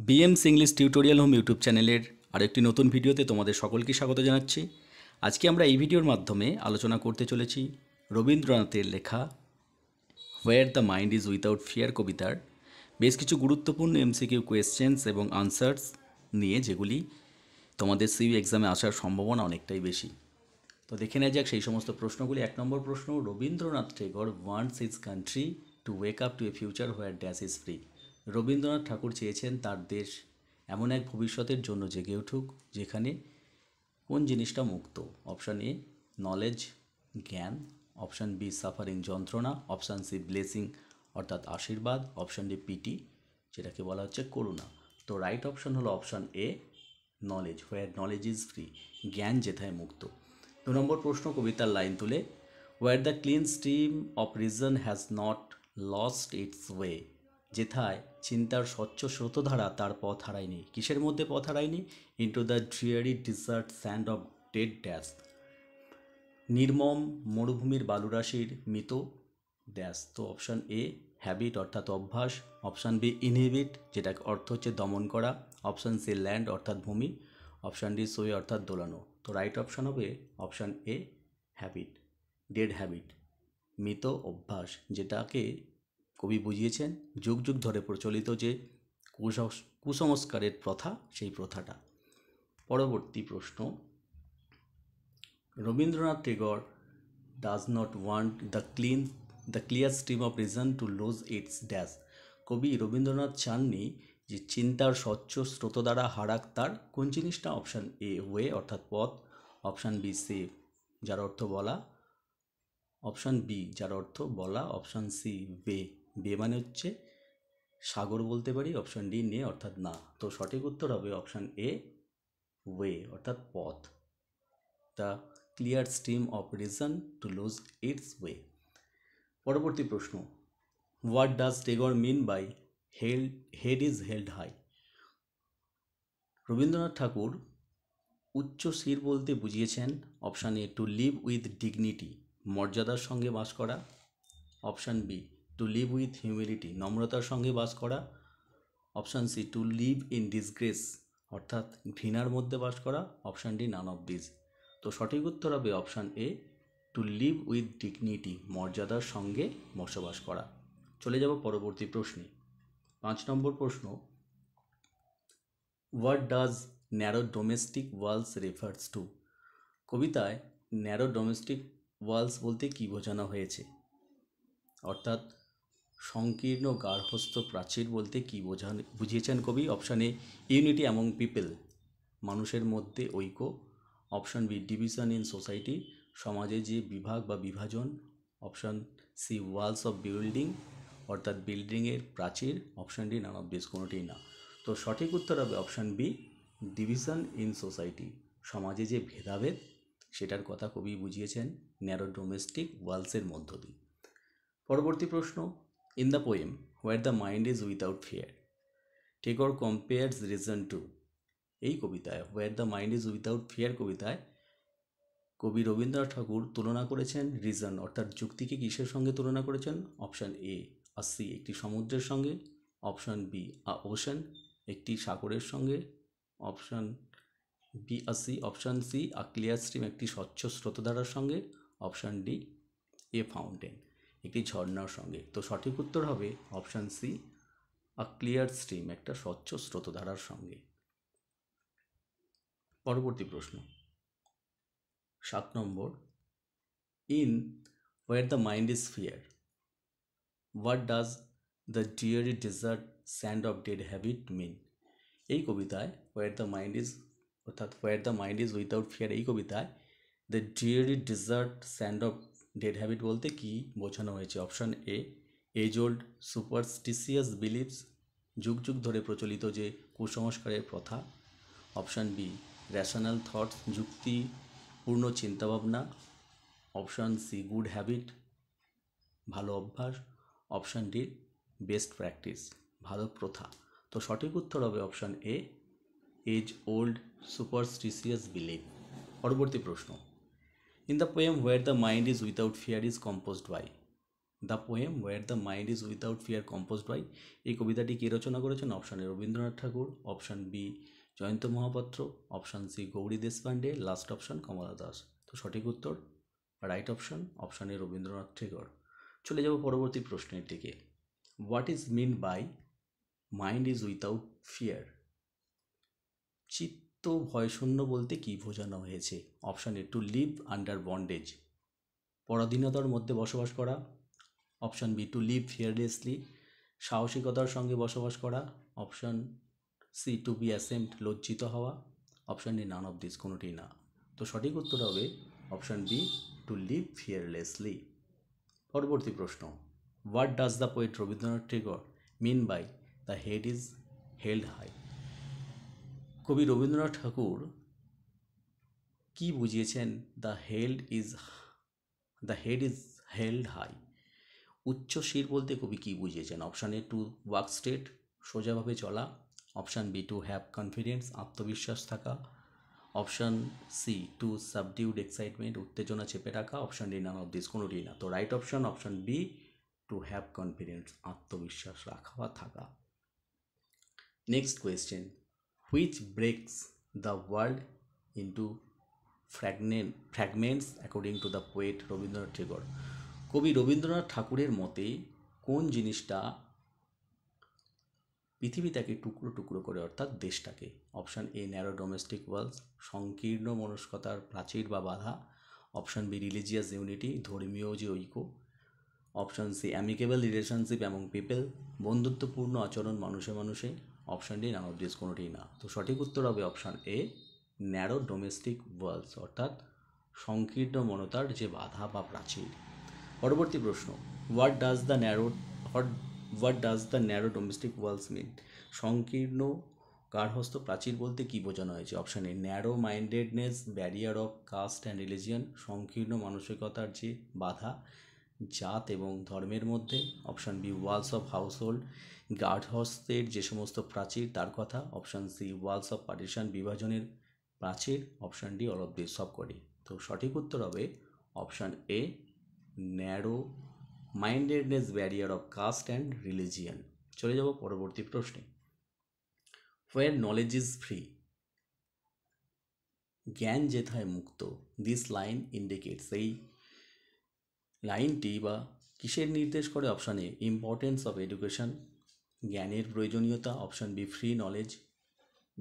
বিএমস English tutorial home YouTube চ্যানেলের আরেকটি নতুন ভিডিওতে তোমাদের সকলকে স্বাগত জানাচ্ছি। আজকে আমরা এই ভিডিওর মাধ্যমে আলোচনা করতে চলেছি রবীন্দ্রনাথের লেখা হোয়ার the mind is without fear কবিতার বেশ কিছু গুরুত্বপূর্ণ এমসিকিউ কোয়েশ্চেন্স এবং আনসার্স নিয়ে, যেগুলি তোমাদের সিইউ এক্সামে আসার সম্ভাবনা অনেকটাই বেশি। তো দেখে নেওয়া যাক সেই সমস্ত প্রশ্নগুলি। 1 নম্বর প্রশ্ন, Rabindranath Tagore wants his country to wake up to a future where dash is free. Rabindranath Thakur চেয়েছেন তার দেশ এমন এক ভবিষ্যতের জন্য জেগে উঠুক যেখানে কোন জিনিসটা মুক্ত। অপশান এ নলেজ, জ্ঞান। অপশান বি সাফারিং, যন্ত্রণা। অপশান সি ব্লেসিং অর্থাৎ আশীর্বাদ। অপশান ডি পিটি, যেটাকে বলা হচ্ছে করুণা। তো রাইট অপশান হলো option A knowledge, where knowledge is free, জ্ঞান যেথায় মুক্ত। 2 নম্বর প্রশ্ন, কবিতার লাইন তুলে where the clean stream of reason has not lost its way. যেথায় চিন্তার স্বচ্ছ স্রোতধারা তার পথ হারায়নি। কিসের মধ্যে পথ হারায়নি? Into the dreary desert sand of dead dash, নির্মম মরুভূমির বালুরাশির মৃত ড্যাশ। তো অপশান এ হ্যাবিট অর্থাৎ অভ্যাস। অপশান বি ইনহিবিট, যেটা অর্থ হচ্ছে দমন করা। অপশান সি ল্যান্ড অর্থাৎ ভূমি। অপশান ডি সোয়ে অর্থাৎ দোলানো। তো রাইট অপশান হবে option a habit, dead habit, মৃত অভ্যাস, যেটাকে কবি বুঝিয়েছেন যুগ যুগ ধরে প্রচলিত যে কুসংস্কারের প্রথা, সেই প্রথাটা। পরবর্তী প্রশ্ন, Rabindranath Tagore does not want the clear stream of reason to lose it's dash. কবি রবীন্দ্রনাথ চাননি যে চিন্তার স্বচ্ছ স্রোত দ্বারা হারাক তার কোন জিনিসটা? অপশান এ ওয়ে অর্থাৎ পথ। অপশান বি সেফ, যার অর্থ বলা। অপশান বি, যার অর্থ বলা। অপশান সি বে, বে মানে হচ্ছে সাগর বলতে পারি। অপশান ডি নে অর্থাৎ না। তো সঠিক উত্তর হবে অপশান এ ওয়ে অর্থাৎ পথ, the clear stream of reason to lose its way. পরবর্তী প্রশ্ন, what does Tagore mean by head is held high. Rabindranath Thakur উচ্চ শির বলতে বুঝিয়েছেন option A to live with dignity, মর্যাদার সঙ্গে বাস করা। Option B to live with humility, নম্রতার সঙ্গে বাস করা। Option C to live in disgrace অর্থাৎ ঘৃণার মধ্যে বাস করা। Option D none of this. তো সঠিক উত্তর হবে option A to live with dignity, মর্যাদার সঙ্গে বসবাস করা। চলে যাব পরবর্তী প্রশ্নে। 5 নম্বর প্রশ্ন, what does narrow domestic walls refers to. কবিতায় ন্যারো ডোমেস্টিক ওয়ালস বলতে কী বোঝানো হয়েছে? অর্থাৎ সংকীর্ণ গার্হস্থ্য প্রাচীর বলতে কী বুঝিয়েছেন কবি? Option A unity among people, মানুষের মধ্যে ঐক্য। Option B division in society, সমাজে যে বিভাগ বা বিভাজন। Option C walls of building অর্থাৎ বিল্ডিংয়ের প্রাচীর। Option D none of this, কোনোটিই না। তো সঠিক উত্তর হবে option B division in society, সমাজে যে ভেদাভেদ সেটার কথা কবি বুঝিয়েছেন ন্যারো ডোমেস্টিক ওয়ালসের মধ্য দিয়ে। পরবর্তী প্রশ্ন, in the poem where the mind is without fear Tagore compares reason to. এই কবিতায় where the mind is without fear কবিতায় কবি রবীন্দ্রনাথ ঠাকুর তুলনা করেছেন রিজন অর্থাৎ যুক্তিকে কিসের সঙ্গে তুলনা করেছেন? অপশান এ আ সি, একটি সমুদ্রের সঙ্গে। অপশান বি আ ওশান, একটি সাগরের সঙ্গে। Option B a sea. Option C a clear stream, একটি স্বচ্ছ স্রোতধারার সঙ্গে। অপশান ডি এ ফাউন্টেন, একটি ঝর্ণার সঙ্গে। তো সঠিক উত্তর হবে option C a clear stream, একটা স্বচ্ছ স্রোতধারার সঙ্গে। পরবর্তী প্রশ্ন 7 নম্বর, in where the mind is fear what does the dreary desert sand of dead habit mean. এই কবিতায় হোয়ার দ্য মাইন্ড ইজ অর্থাৎ where the mind is without fear এই কবিতায় the dreary desert sand of dead habit বলতে কী বোঝানো হয়েছে? Option A age old superstitious believes, যুগ যুগ ধরে প্রচলিত যে কুসংস্কারের প্রথা। অপশান বি র্যাশনাল থটস, যুক্তিপূর্ণ চিন্তাভাবনা। অপশান সি গুড হ্যাবিট, ভালো অভ্যাস। অপশান ডি বেস্ট প্র্যাকটিস, ভালো প্রথা। তো সঠিক উত্তর হবে option A age old superstitious believe. পরবর্তী প্রশ্ন, in the poem where the mind is without fear is composed by. The poem where the mind is without fear composed by, এই কবিতাটি কে রচনা করেছেন? Option A Rabindranath Thakur, option B Jayanta Mahapatra, option C Gauri Deshpande, last option Kamala Das. তো সঠিক উত্তর right option A Rabindranath Thakur. চলে যাব পরবর্তী প্রশ্নের দিকে। What is mean by mind is without fear? চিত্ত ভয়শূন্য বলতে কি বোঝানো হয়েছে? Option A to live under bondage, পরাধীনতার মধ্যে বসবাস করা, option B to live fearlessly, সাহসিকতার সঙ্গে বসবাস করা, option C to be ashamed, লজ্জিত হওয়া, option D none of this, কোনোটি না। তো সঠিক উত্তর হবে option B to live fearlessly. পরবর্তী প্রশ্ন, what does the poet Rabindranath Thakur mean by the head is held high? কবি রবীন্দ্রনাথ ঠাকুর কি বুঝিয়েছেন the head is held high? উচ্চ শির বলতে কবি কি বুঝিয়েছেন? Option A to walk straight, সোজাভাবে চলা, option B to have confidence, আত্মবিশ্বাস থাকা, option C to subdued excitement, উত্তেজনা চেপে রাখা, option D none of this, কোনোটি না। তো right option B to have confidence, আত্মবিশ্বাস রাখা বা থাকা। Next question, which breaks the world into fragments according to the poet Rabindranath Thakur? কবি রবীন্দ্রনাথ ঠাকুরের মতে কোন জিনিসটা পৃথিবীটাকে টুকরো টুকরো করে, অর্থাৎ দেশটাকে? Option A narrow domestic walls, সংকীর্ণ মনস্কতার প্রাচীর বা বাধা, অপশান বি রিলিজিয়াস ইউনিটি, ধর্মীয় যে ঐক্য, option C amicable relationship among people, বন্ধুত্বপূর্ণ আচরণ মানুষে মানুষে, option D none of this, কোনোটি না। তো সঠিক উত্তর হবে option A narrow domestic walls, অর্থাৎ সংকীর্ণ মনতার যে বাধা বা প্রাচীর। পরবর্তী প্রশ্ন, what does the narrow domestic walls mean? সংকীর্ণ গার্হস্থ্য প্রাচীর বলতে কি বোঝানো হয়েছে? Option A narrow mindedness, barrier of caste and religion, সংকীর্ণ মানসিকতার যে বাধা জাত এবং ধর্মের মধ্যে, option B walls of household, গার্হস্থ্যের যে সমস্ত প্রাচীর তার কথা, option C walls of partition, বিভাজনের প্রাচীর, option D all of this, সবকটি। তো সঠিক উত্তর হবে option A narrow mindedness, barrier of caste and religion. চলে যাব পরবর্তী প্রশ্নে, হোয়ার নলেজ ইজ ফ্রি, জ্ঞান যেথায় মুক্ত, দিস লাইন ইন্ডিকেটস, এই লাইনটি বা কিসের নির্দেশ করে? Option A importance of education, জ্ঞানের প্রয়োজনীয়তা, অপশান বি ফ্রি নলেজ,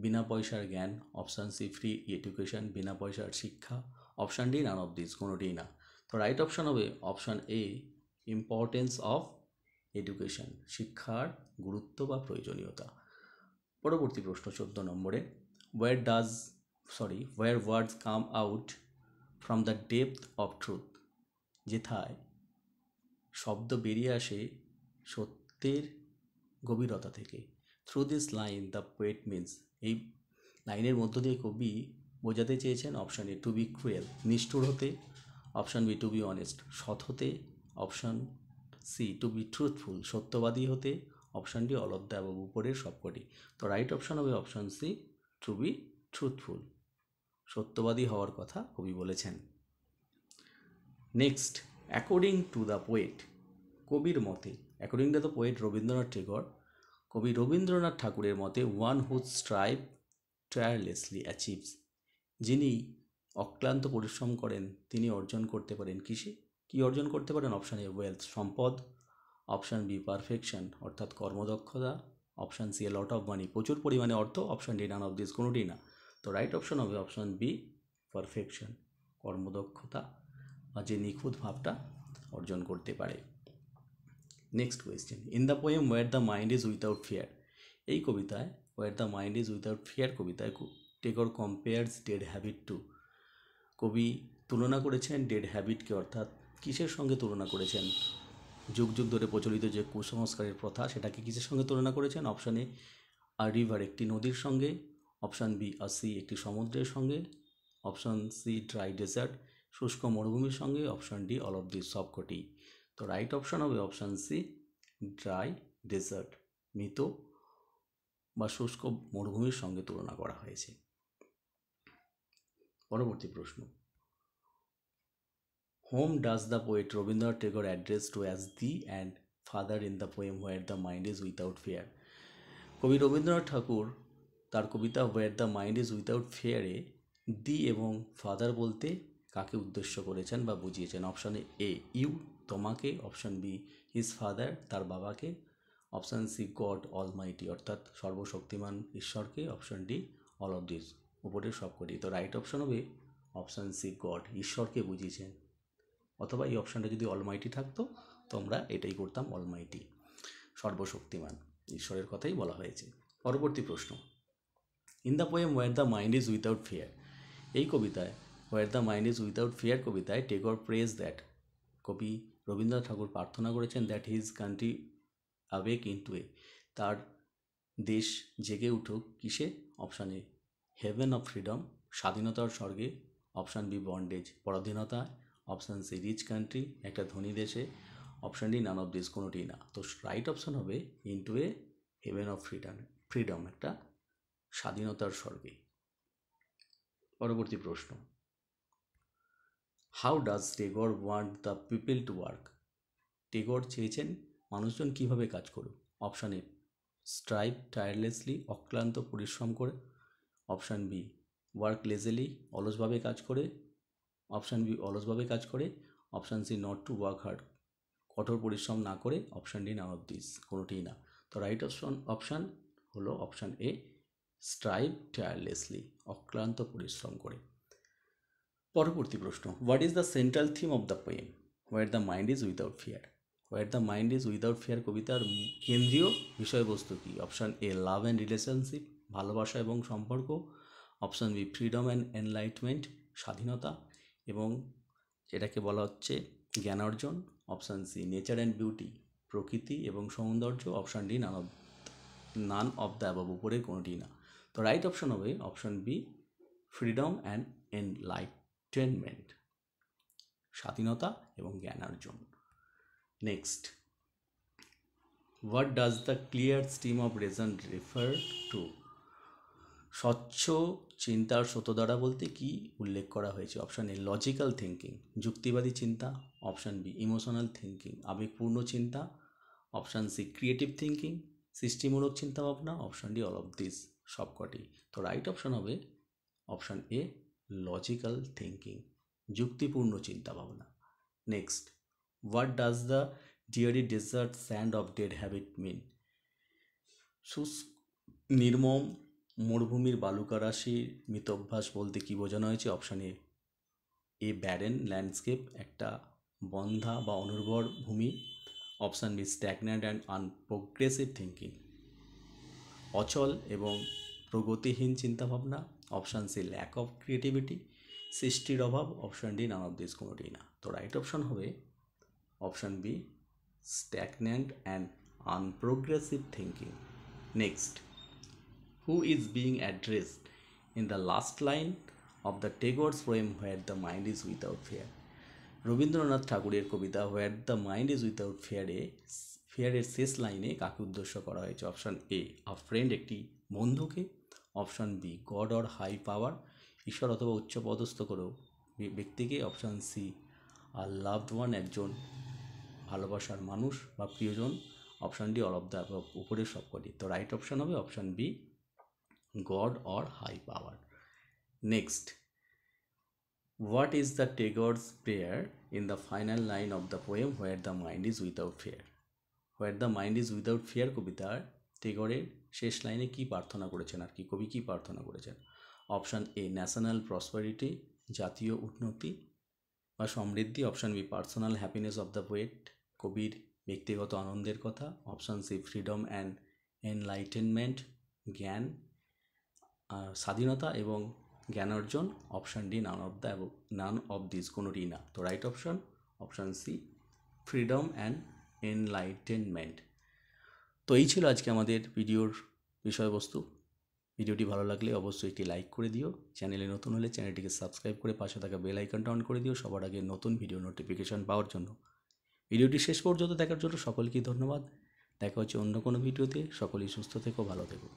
বিনা পয়সার জ্ঞান, অপশান সি ফ্রি এডুকেশন, বিনা পয়সার শিক্ষা, option D none of this, কোনোটি না। তো রাইট অপশান হবে option A importance of education, শিক্ষার গুরুত্ব বা প্রয়োজনীয়তা। পরবর্তী প্রশ্ন 14 নম্বরে, where words come out from the depth of truth, যেথায় শব্দ বেরিয়ে আসে সত্যের গভীরতা থেকে। Through this line the poet means, এই লাইনের মধ্য দিয়ে কবি বোঝাতে চেয়েছেন option A to be cruel, নিষ্ঠুর হতে, option B to be honest, সৎ হতে, option C to be truthful, সত্যবাদী হতে, option D all of the above, উপরের সবকটি। তো রাইট অপশান হবে option C to be truthful, সত্যবাদী হওয়ার কথা কবি বলেছেন। Next, according to the poet, কবির মতে, according to the poet Rabindranath Thakur, কবি রবীন্দ্রনাথ ঠাকুরের মতে ওয়ান হু স্ট্রাইভ টায়ারলেসলি অ্যাচিভস, যিনি অক্লান্ত পরিশ্রম করেন তিনি অর্জন করতে পারেন কি অর্জন করতে পারেন? অপশান এ ওয়েলথ, সম্পদ, অপশান বি পারফেকশন, অর্থাৎ কর্মদক্ষতা, option C lot of money, প্রচুর পরিমাণে অর্থ, option D none of this, কোনোটি না। তো রাইট অপশান হবে অপশান বি পারফেকশন, কর্মদক্ষতা বা যে নিখুঁত ভাবটা অর্জন করতে পারে। Next question, in the poem where the mind is without fear, এই কবিতায় where the mind is without fear কবিতায় Tagore compares dead habit to, কবি তুলনা করেছেন ডেড হ্যাবিটকে, অর্থাৎ কিসের সঙ্গে তুলনা করেছেন? যুগ যুগ ধরে প্রচলিত যে কুসংস্কারের প্রথা সেটাকে কিসের সঙ্গে তুলনা করেছেন? অপশান এ আর রিভার, একটি নদীর সঙ্গে, অপশান বি আর সি, একটি সমুদ্রের সঙ্গে, অপশান সি ড্রাই ডেজার্ট, শুষ্ক মরুভূমির সঙ্গে, option D all of this, সবকটি। তো রাইট অপশান হবে অপশান সি ড্রাই ডেজার্ট, মৃত বা শুষ্ক মরুভূমির সঙ্গে তুলনা করা হয়েছে। পরবর্তী প্রশ্ন, Whom does the poet Rabindranath Tagore address to as thee and father in the poem Where the Mind is Without Fear? কবি রবীন্দ্রনাথ ঠাকুর তার কবিতা where the mind is without ফিয়ারে দি এবং ফাদার বলতে কাকে উদ্দেশ্য করেছেন বা বুঝিয়েছেন? অপশান এ ইউ, তোমাকে। অপশান বি হিজ ফাদার, তার বাবাকে। অপশান সি গড অলমাইটি, অর্থাৎ সর্বশক্তিমান ঈশ্বরকে। Option D all of this, উপরের সবকটি। তো রাইট অপশান হবে অপশান সি গড, ঈশ্বরকে বুঝিয়েছেন। অথবা এই অপশানটা যদি অলমাইটি থাকতো তো আমরা এটাই করতাম, অলমাইটি, সর্বশক্তিমান ঈশ্বরের কথাই বলা হয়েছে। পরবর্তী প্রশ্ন, in the poem where the mind is without fear, এই কবিতায় where the mind is without fear কবিতায় টেগর প্রেজ দ্যাট, কবি রবীন্দ্রনাথ ঠাকুর প্রার্থনা করেছেন that his country awake into a, তার দেশ জেগে উঠুক কিসে? Option A heaven of freedom, স্বাধীনতার স্বর্গে। অপশান বি বন্ডেজ, পরাধীনতা। অপশান সি রিচ কান্ট্রি, একটা ধনী দেশে। Option D none of this, কোনোটি না। তো রাইট অপশান হবে into a heaven of freedom, একটা স্বাধীনতার স্বর্গে। পরবর্তী প্রশ্ন, how does Tagore want the people to work, Tagore চেয়েছেন মানুষজন কিভাবে কাজ করুক? অপশান এ স্ট্রাইভ টায়ারলেসলি, অক্লান্ত পরিশ্রম করে। অপশান বি ওয়ার্ক লেজেলি, অলসভাবে কাজ করে। অপশান বি অলসভাবে কাজ করে। Option C not to work hard, কঠোর পরিশ্রম না করে। Option D none of this, কোনোটিই না। তো রাইট অপশান হলো অপশান এ স্ট্রাইভ টায়ারলেসলি, অক্লান্ত পরিশ্রম করে। পরবর্তী প্রশ্ন, what is the central theme of the poem where the mind is without fear, where the mind is without fear কবিতার কেন্দ্রীয় বিষয়বস্তু কী? Option A love and relationship, ভালোবাসা এবং সম্পর্ক। Option B freedom and enlightenment, স্বাধীনতা এবং যেটাকে বলা হচ্ছে জ্ঞান অর্জন। Option C nature and beauty, প্রকৃতি এবং সৌন্দর্য। Option D none of the above, উপরের কোনোটি না। তো রাইট অপশান হবে option B freedom and enlightenment, স্বাধীনতা এবং জ্ঞানার্জন। Next, what does the clear stream of reason refer to, স্বচ্ছ চিন্তার স্রোতধারা বলতে কি উল্লেখ করা হয়েছে? অপশান এ লজিক্যাল থিঙ্কিং, যুক্তিবাদী চিন্তা। অপশান বি ইমোশনাল থিঙ্কিং, আবেগপূর্ণ চিন্তা। অপশান সি ক্রিয়েটিভ থিঙ্কিং, সৃষ্টিমূলক চিন্তাভাবনা। Option D all of this, সবকটি। তো রাইট অপশান হবে অপশান এ লজিক্যাল থিঙ্কিং, যুক্তিপূর্ণ চিন্তাভাবনা। Next, what does the dreary desert sand of dead habit mean, নির্মম মরুভূমির বালুকারাশির মিতভ্যাস বলতে কি বোঝানো হয়েছে? অপশান এ ব্যারেন ল্যান্ডস্কেপ, একটা বন্ধা বা অনুর্বর ভূমি। Option B stagnant and unprogressive thinking, অচল এবং প্রগতিহীন চিন্তাভাবনা। Option C lack of creativity, সৃষ্টির অভাব। Option D none of this, কোনোটি না। তো রাইট অপশান হবে option B stagnant and unprogressive thinking. Next, who is being addressed in the last line of the Tagore's poem Where the Mind is Without Fear, Rabindranath ঠাকুরের কবিতা where the mind is without ফিয়ারের শেষ লাইনে কাকে উদ্দেশ্য করা হয়েছে? অপশান এ আ friend, একটি বন্ধুকে। Option B God or high power, ঈশ্বর অথবা উচ্চপদস্থ করেও ব্যক্তিকে। Option C a loved one, একজন ভালোবাসার মানুষ বা প্রিয়জন। Option D all of the above, উপরের সবকটি। তো রাইট অপশান হবে option B God or high power. Next, what is the Tagore's prayer in the final line of the poem Where the Mind is Without Fear? Where the Mind is Without Fear কবিতার টেগরের শেষ লাইনে কি প্রার্থনা করেছেন, আর কি কবি কি প্রার্থনা করেছেন? অপশান এ ন্যাশনাল প্রসপারিটি, জাতীয় উন্নতি বা সমৃদ্ধি। Option B personal happiness of the poet, কবির ব্যক্তিগত আনন্দের কথা। Option C freedom and enlightenment, জ্ঞান স্বাধীনতা এবং জ্ঞান অর্জন। Option D none of this, কোনোটি না। তো right option option C freedom and enlightenment. তো এই ছিল আজকে আমাদের ভিডিওর বিষয়বস্তু। ভিডিওটি ভালো লাগলে অবশ্যই একটি লাইক করে দিও, চ্যানেলে নতুন হলে চ্যানেলটিকে সাবস্ক্রাইব করে পাশে থাকা বেল আইকনটা অন করে দিও সবার আগে নতুন ভিডিও নোটিফিকেশন পাওয়ার জন্য। ভিডিওটি শেষ পর্যন্ত দেখার জন্য সকলকেই ধন্যবাদ। দেখা হচ্ছে অন্য কোনো ভিডিওতে। সকলেই সুস্থ থেকো, ভালো থেকো।